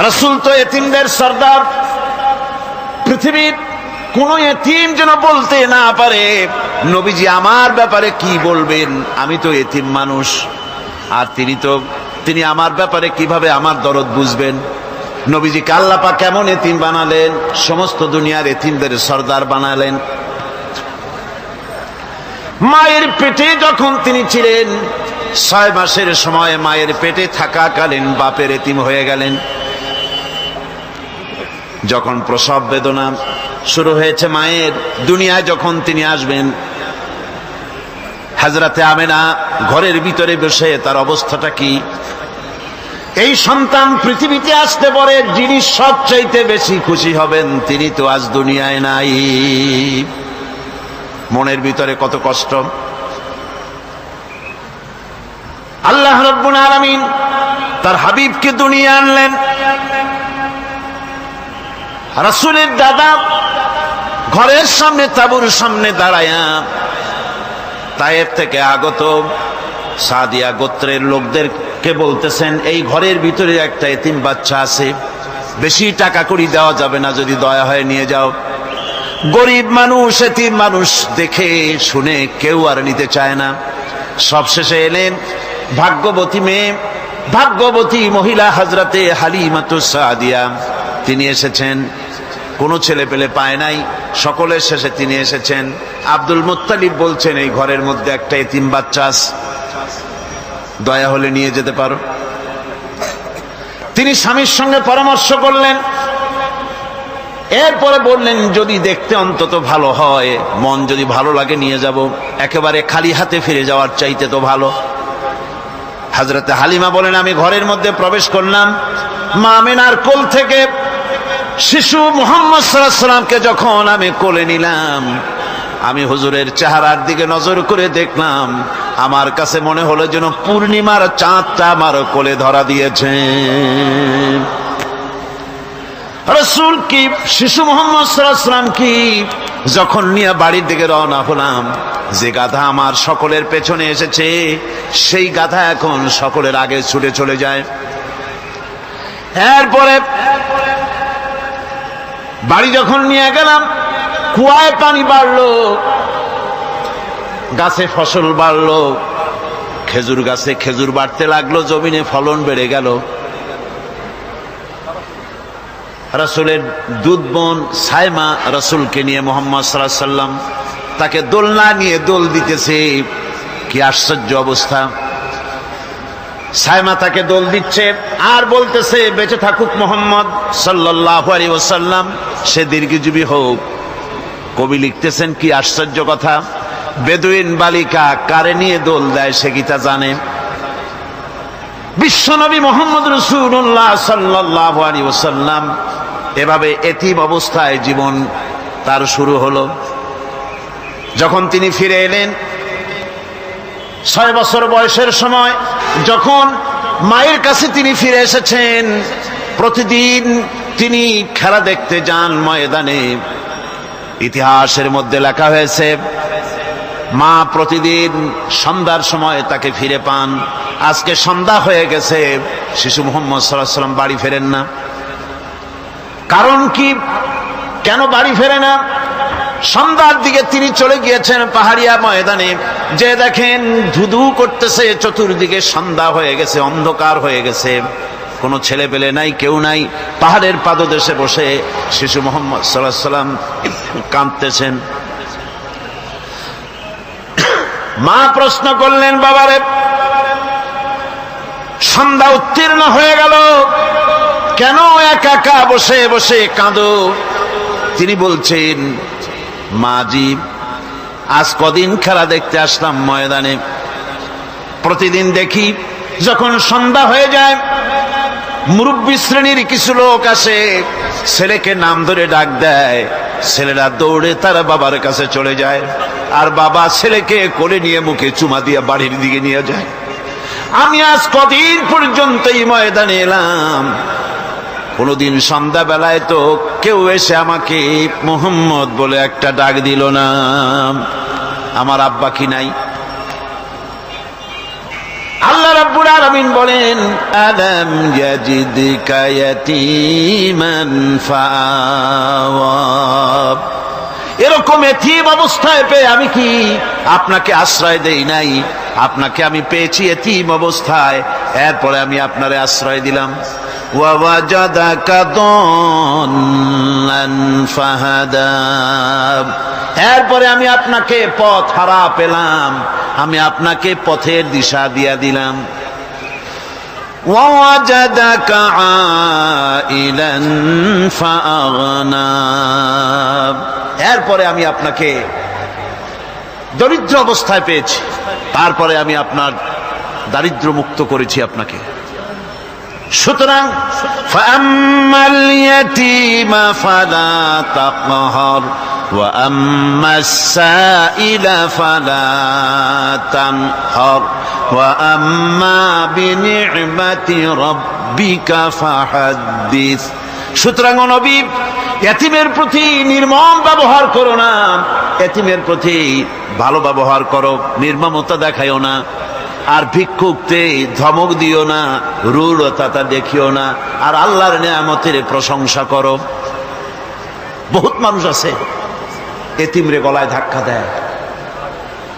রাসূল তো এতিমদের সর্দার। পৃথিবীর কোন এতিম যেন বলতে না পারে নবীজি আমার ব্যাপারে কি বলবেন, আমি তো এতিম মানুষ, আর তিনি আমার ব্যাপারে কিভাবে আমার দরদ বুঝবেন। নবীজিকে আল্লাহ পাক কেমন এতিম বানালেন, সমস্ত দুনিয়ার এতিমদের সর্দার বানালেন। মায়ের পেটে যখন তিনি ছিলেন 6 মাসের সময় মায়ের পেটে থাকাকালীন বাপের এতিম হয়ে গেলেন। যখন প্রসব বেদনা শুরু হয়েছে মায়ের, দুনিয়ায় যখন তিনি আসবেন, হযরতে আমেনা ঘরের ভিতরে বসে তার অবস্থাটা কি? এই সন্তান পৃথিবীতে আসতে পরে যিনি সবচাইতে বেশি খুশি হবেন তিনি তো আজ দুনিয়ায় নাই। মনের ভিতরে কত কষ্ট। আল্লাহ রাব্বুল আলামিন তার হাবিবকে দুনিয়া আনলেন। রাসূলের দাদা ঘরের সামনে তাঁবুর সামনে দাঁড়ায়া তায়েফ থেকে আগত সাদিয়া গোত্রের লোকদেরকে বলতেছেন, এই ঘরের ভিতরে একটা এতিম বাচ্চা আছে, বেশি টাকা কড়ি দেওয়া যাবে না, যদি দয়া হয় নিয়ে যাও। গরিব মানুষ, এতিম মানুষ দেখে শুনে কেউ আর নিতে চায় না। সবশেষে এলেন ভাগ্যবতী মেয়ে, ভাগ্যবতী মহিলা হযরতে হালিমাতুস সাদিয়া। তিনি এসেছেন, কোনো ছেলে পেলে পায় নাই, সকলের শেষে তিনি এসেছেন। আব্দুল মুত্তালিব বলছেন, এই ঘরের মধ্যে একটা এতিম বাচ্চা আছে, দয়া হলে নিয়ে যেতে পারো। তিনি স্বামীর সঙ্গে পরামর্শ করলেন, এরপরে বললেন, যদি দেখতে অন্তত ভালো হয়, মন যদি ভালো লাগে নিয়ে যাব, একেবারে খালি হাতে ফিরে যাওয়ার চাইতে তো ভালো। হযরতে হালিমা বলেন, আমি ঘরের মধ্যে প্রবেশ করলাম, মা আমিনার কোল থেকে শিশু মুহাম্মদ সাল্লাল্লাহু আলাইহি ওয়াসাল্লামকে যখন আমি কোলে নিলাম, আমি হুজুরের চেহারার দিকে নজর করে দেখলাম, আমার কাছে মনে হলো যেন পূর্ণিমার চাঁদটা আমার কোলে ধরা দিয়েছে। রাসূল কি শিশু মুহাম্মদ সাল্লাল্লাহু আলাইহি ওয়াসাল্লাম কি যখন নিয়ে বাড়ির দিকে রওনা হলাম, যে গাধা আমার সকলের পেছনে এসেছে সেই গাধা এখন সকলের আগে ছুটে চলে যায়। এরপরে বাড়ি যখন নিয়ে গেলাম, কুয়ায় পানি বাড়লো, গাছে ফসল বাড়লো, খেজুর গাছে খেজুর বাড়তে লাগলো, জমিনে ফলন বেড়ে গেল। রাসূলের দুধ বোন সাইমা রাসূলকে নিয়ে মুহাম্মদ সাল্লাল্লাহু আলাইহি ওয়াসাল্লাম তাকে দোলনা নিয়ে দোল দিতেছে। কি আশ্চর্য অবস্থা! সাইমা তাকে দোল দিচ্ছে আর বলতেছে, বেঁচে থাকুক মুহাম্মদ সাল্লাল্লাহু আলাইহি ওয়াসাল্লাম, সে দীর্ঘজীবী হোক। কবি লিখতেছেন, কি আশ্চর্য কথা! বেদুইন বালিকা কারে নিয়ে দোল দেয় সে কি তা জানে? বিশ্বনবী মুহাম্মদ রাসূলুল্লাহ সাল্লাল্লাহু আলাইহি ওয়াসাল্লাম এভাবে এতিম অবস্থায় জীবন তার শুরু হলো। যখন তিনি ফিরে এলেন 6 বছর বয়সের সময়, যখন মায়ের কাছে তিনি ফিরে এসেছেন, প্রতিদিন তিনি খেলা দেখতে যান ময়দানে। ইতিহাসের মধ্যে লেখা হয়েছে, মা প্রতিদিন সন্ধ্যার সময় তাকে ফিরে পান। আজকে সন্ধ্যা হয়ে গেছে, শিশু মুহাম্মদ সাল্লাল্লাহু আলাইহি ওয়াসাল্লাম বাড়ি ফেরেন না। কারণ কি? কেন বাড়ি ফেরে না? সন্ধ্যার দিকে তিনি চলে গিয়েছেন পাহাড়িয়া ময়দানে, যে দেখেন ধুধু করতেছে, চতুর্দিকে সন্ধ্যা হয়ে গেছে, অন্ধকার হয়ে গেছে, কোনো ছেলে পেলে নাই, কেউ নাই। পাহাড়ের পাদদেশে বসে শিশু মুহাম্মদ সাল্লাল্লাহু আলাইহি ওয়াসাল্লাম কাঁদতেছেন। মা প্রশ্ন করলেন, বাবারে, সন্ধ্যা উত্তীর্ণ হয়ে গেল, কেন একা একা বসে বসে কাঁদো? তিনি বলছেন, মাজি, আজ কদিন খেলা দেখতে আসলাম ময়দানে, প্রতিদিন দেখি যখন সন্ধ্যা হয়ে যায় মুরব্বী শ্রেণীর কিছু লোক আসে, ছেলেকে নাম ধরে ডাক দেয়, ছেলেরা দৌড়ে তার বাবার কাছে চলে যায়, আর বাবা ছেলেকে কোলে নিয়ে মুখে চুমা দিয়ে বাড়ির দিকে নিয়ে যায়। আমি আজ কদিন পর্যন্ত এই ময়দানে এলাম, কোনদিন সন্ধ্যা বেলায় তো কেউ এসে আমাকে মুহাম্মদ বলে একটা ডাক দিল না। আমার আব্বা কি নাই? আল্লাহ রাব্বুল আলামিন বলেন, আলাম ইয়াজিদকা ইয়াতীমান ফাআওয়া, এরকম এতিম অবস্থায় পেয়ে আমি কি আপনাকে আশ্রয় দেই নাই? আপনাকে আমি পেয়েছি এতিম অবস্থায়, এরপরে আমি আপনারে আশ্রয় দিলাম। ওয়া ওয়াজাদাকা দাল্লান ফাহাদা, এরপরে আমি আপনাকে পথ হারা পেলাম, আমি আপনাকে পথের দিশা দিয়া দিলাম। ওয়া ওয়াজাদাকা আইলান ফাআগনা, এরপরে আমি আপনাকে দরিদ্র অবস্থায় পেয়েছি, তারপরে আমি আপনার দারিদ্র মুক্ত করেছি আপনাকে। সুতরাং ফাআম্মাল ইয়াতীমা ফালা তাকহার ওয়া আম্মাস সাইলা ফালা তানহার ওয়া আম্মা বিনি'মাতি রাব্বিকা ফাহাদ্দিস। সুতরাং নবী, এতিমের প্রতি নির্মম ব্যবহার করো না, এতিমের প্রতি ভালো ব্যবহার করো, নির্মমতা দেখাইও না। আর ভিক্ষুকতে ধমক দিও না, রূঢ়তা দেখিও না, আর আল্লাহর নিয়ামতের প্রশংসা করো। বহুত মানুষ আছে এতিমরে গলায় ধাক্কা দেয়।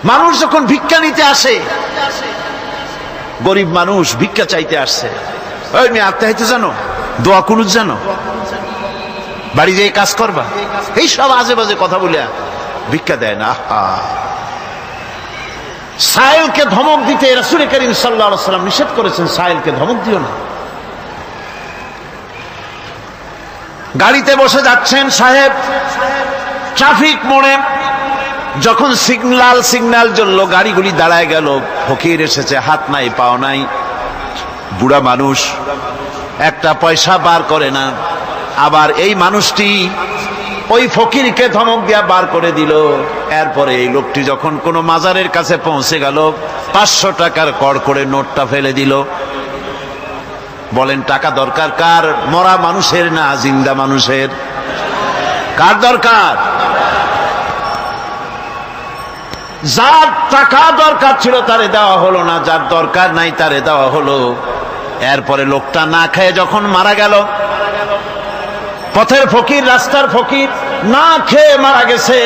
মানুষ যখন ভিক্ষা নিতে আসে, গরিব মানুষ ভিক্ষা চাইতে আসছে, ওই মেয়ে আত্মহত্যা জানো, দোয়া কুনুত জানো, বাড়ি যেয়ে কাজ করবা, এই সব আজে বাজে কথা বলে ভিক্ষা দেয় না। সাইলকে ধমক দিতে রাসূল করিম সাল্লাল্লাহু আলাইহি ওয়াসাল্লাম নিষেধ করেছেন, সাইলকে ধমক দিও না। গাড়িতে বসে যাচ্ছেন সাহেব, ট্রাফিক মোড়ে যখন সিগন্যাল জ্বললো, গাড়িগুলি দাঁড়ায় গেল, ফকির এসেছে, হাত নাই পাও নাই, বুড়া মানুষ, একটা পয়সা বার করে না। আবার এই মানুষটি ওই ফকিরকে ধমক দিয়া বার করে দিল। এরপরে এই লোকটি যখন কোনো মাজারের কাছে পৌঁছে গেল, 500 টাকার কড় করে নোটটা ফেলে দিল। বলেন টাকা দরকার কার? মরা মানুষের না জিন্দা মানুষের? কার দরকার? যার টাকা দরকার ছিল তারে দেওয়া হলো না, যার দরকার নাই তারে দেওয়া হলো। এরপরে লোকটা না খেয়ে যখন মারা গেল, পথের ফকির, রাস্তার ফকির, না খেয়ে মারা গেছে।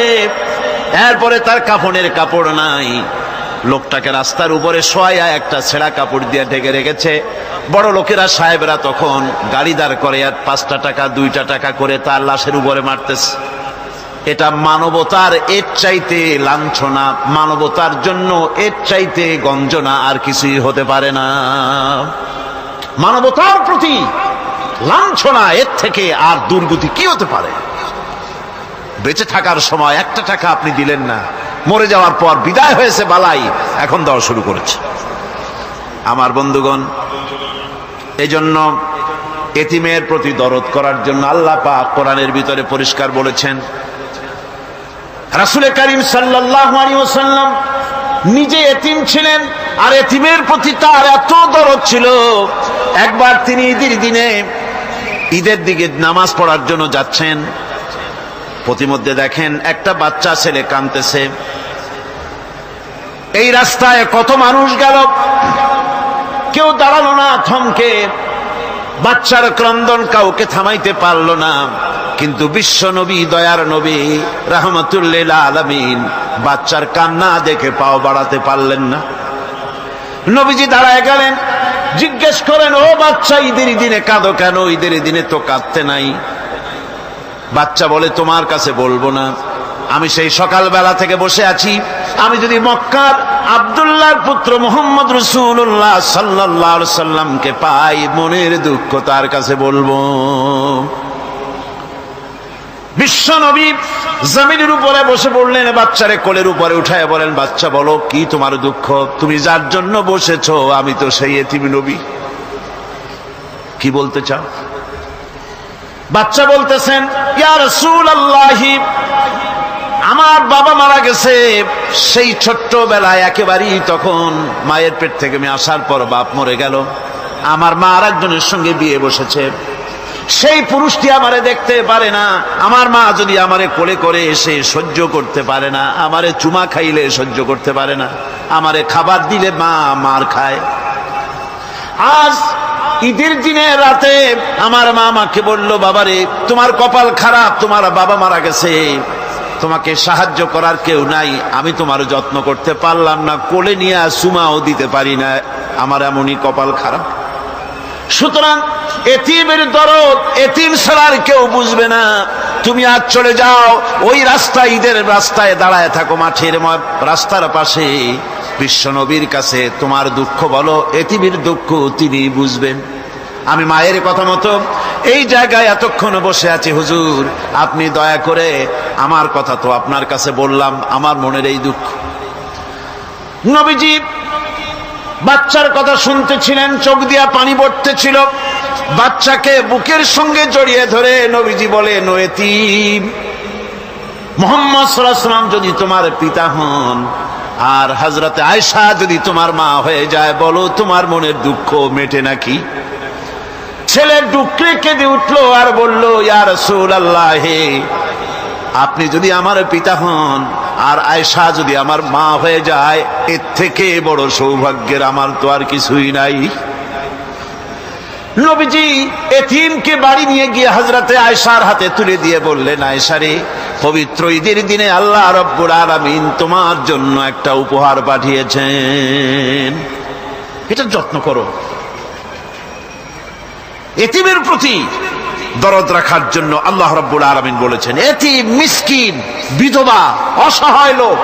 এরপরে তার কাফনের কাপড় নাই, লোকটাকে রাস্তার উপরে শোয়া একটা ছেঁড়া কাপড় দিয়ে ঢেকে রেখেছে। বড় লোকেরা, সাহেবরা তখন গাড়ি দাঁড় করে আর 5টা টাকা 2টা টাকা করে তার লাশের উপরে মারতেছে। এটা মানবতার এর চাইতে লাঞ্ছনা, মানবতার জন্য এর চাইতে গঞ্জনা আর কিছুই হতে পারে না। মানবতার প্রতি লাঞ্ছনা, এর থেকে আর দুর্গতি কি হতে পারে? বেঁচে থাকার সময় 1টা টাকা আপনি দিলেন না, মরে যাওয়ার পর বিদায় হয়েছে বালাই, এখন দেওয়া শুরু করেছে। আমার বন্ধুগণ, এই জন্য এতিমের প্রতি দরদ করার জন্য আল্লাহ পাক কোরআনের ভিতরে পরিষ্কার বলেছেন। রাসূল করিম সাল্লাল্লাহু আলাইহি ওয়াসাল্লাম নিজে এতিম ছিলেন, আর এতিমের প্রতি তার এত দরদ ছিল, একবার তিনি ঈদের দিকে নামাজ পড়ার জন্য যাচ্ছেন। প্রতিমধ্যে দেখেন একটা বাচ্চা ছেলে কাঁদতেছে। এই রাস্তায় কত মানুষ গেল, কেউ দাঁড়ালো না, থমকে। বাচ্চার ক্রন্দন কাউকে থামাইতে পারলো না। কিন্তু বিশ্ব নবী, দয়ার নবী রাহমাতুল লিল আলামিন বাচ্চার কান্না দেখে পাও বাড়াতে পারলেন না। নবীজি দাঁড়ায় গেলেন, জিজ্ঞেস করেন, ও বাচ্চা, ঈদের দিনে কাঁদো কেন? ঈদের দিনে তো কাঁদতে নাই। বাচ্চা বলে, তোমার কাছে বলবো না, আমি সেই সকালবেলা থেকে বসে আছি। আমি যদি মক্কার আব্দুল্লাহর পুত্র মুহাম্মদ রাসূলুল্লাহ সাল্লাল্লাহু আলাইহি সাল্লামকে পাই, মনের দুঃখ তার কাছে বলবো। বিশ্ব নবী জমিনের উপরে বসে পড়লেন, বাচ্চারে কোলের উপরে উঠায় বলেন, বাচ্চা বলো কি তোমার দুঃখ? তুমি যার জন্য বসেছো আমি তো সেই এতিম নবী, কি বলতে চাও? বাচ্চা বলতেছেন, ইয়া রাসূলুল্লাহ, আমার বাবা মারা গেছে। সেই ছোট্টবেলায় একেবারেই তখন মায়ের পেট থেকে আমি আসার পর বাপ মরে গেল। আমার মা আর একজনের সঙ্গে বিয়ে বসেছে। সেই পুরুষটি আমারে দেখতে পারে না। আমার মা যদি আমারে কোলে করে এসে সহ্য করতে পারে না, আমারে চুমা খাইলে সহ্য করতে পারে না, আমারে খাবার দিলে মা মার খায়। আজ ঈদের দিনে রাতে আমার মা আমাকে বলল, বাবারে তোমার কপাল খারাপ, তোমার বাবা মারা গেছে, তোমাকে সাহায্য করার কেউ নাই, আমি তোমার যত্ন করতে পারলাম না, কোলে নিয়ে সুমাও দিতে পারি না, আমার এমনই কপাল খারাপ। সুতরাং এতিমের দরদ এতিম ছাড়ার কেউ বুঝবে না। তুমি আজ চলে যাও, ওই রাস্তায়, ঈদের রাস্তায় দাঁড়ায় থাকো, মাঠের রাস্তার পাশে, বিশ্ব নবীর কাছে তোমার দুঃখ বলো, এতিমের দুঃখ তিনি বুঝবেন। আমি মায়ের কথা মতো এই জায়গায় এতক্ষণ বসে আছি, হুজুর আপনি দয়া করে, আমার কথা তো আপনার কাছে বললাম, আমার মনের এই দুঃখ। নবীজি বাচ্চার কথা শুনতেছিলেন, চোখ দিয়া পানি পড়তেছিল, বাচ্চাকে বুকের সঙ্গে জড়িয়ে ধরে নবীজি বলেন, ও এতিম, মুহাম্মদ সাল্লাল্লাহু আলাইহি ওয়াসাল্লাম যদি তোমার পিতা হন আর হযরতে আয়েশা যদি তোমার মা হয়ে যায়, বলো তোমার মনের দুঃখ মেটে নাকি? ছেলে ডুকরে কেঁদে উঠলো আর বলল, ইয়া রাসূলুল্লাহ, হে আপনি যদি আমার পিতা হন আর আয়েশা যদি আমার মা হয়ে যায়, এর থেকে বড় সৌভাগ্যের আমার তো আর কিছুই নাই। নবীজি এতিমকে বাড়ি নিয়ে গিয়ে হযরতে আয়েশার হাতে তুলে দিয়ে বললেন, আয়েশা রে, পবিত্র ঈদের দিনে আল্লাহ রাব্বুল আলামিন তোমার জন্য একটা উপহার পাঠিয়েছেন, এটা যত্ন করো। এতিমের প্রতি দরদ রাখার জন্য আল্লাহ রাব্বুল আলামিন বলেছেন, এতিম, মিসকিন, বিধবা, অসহায় লোক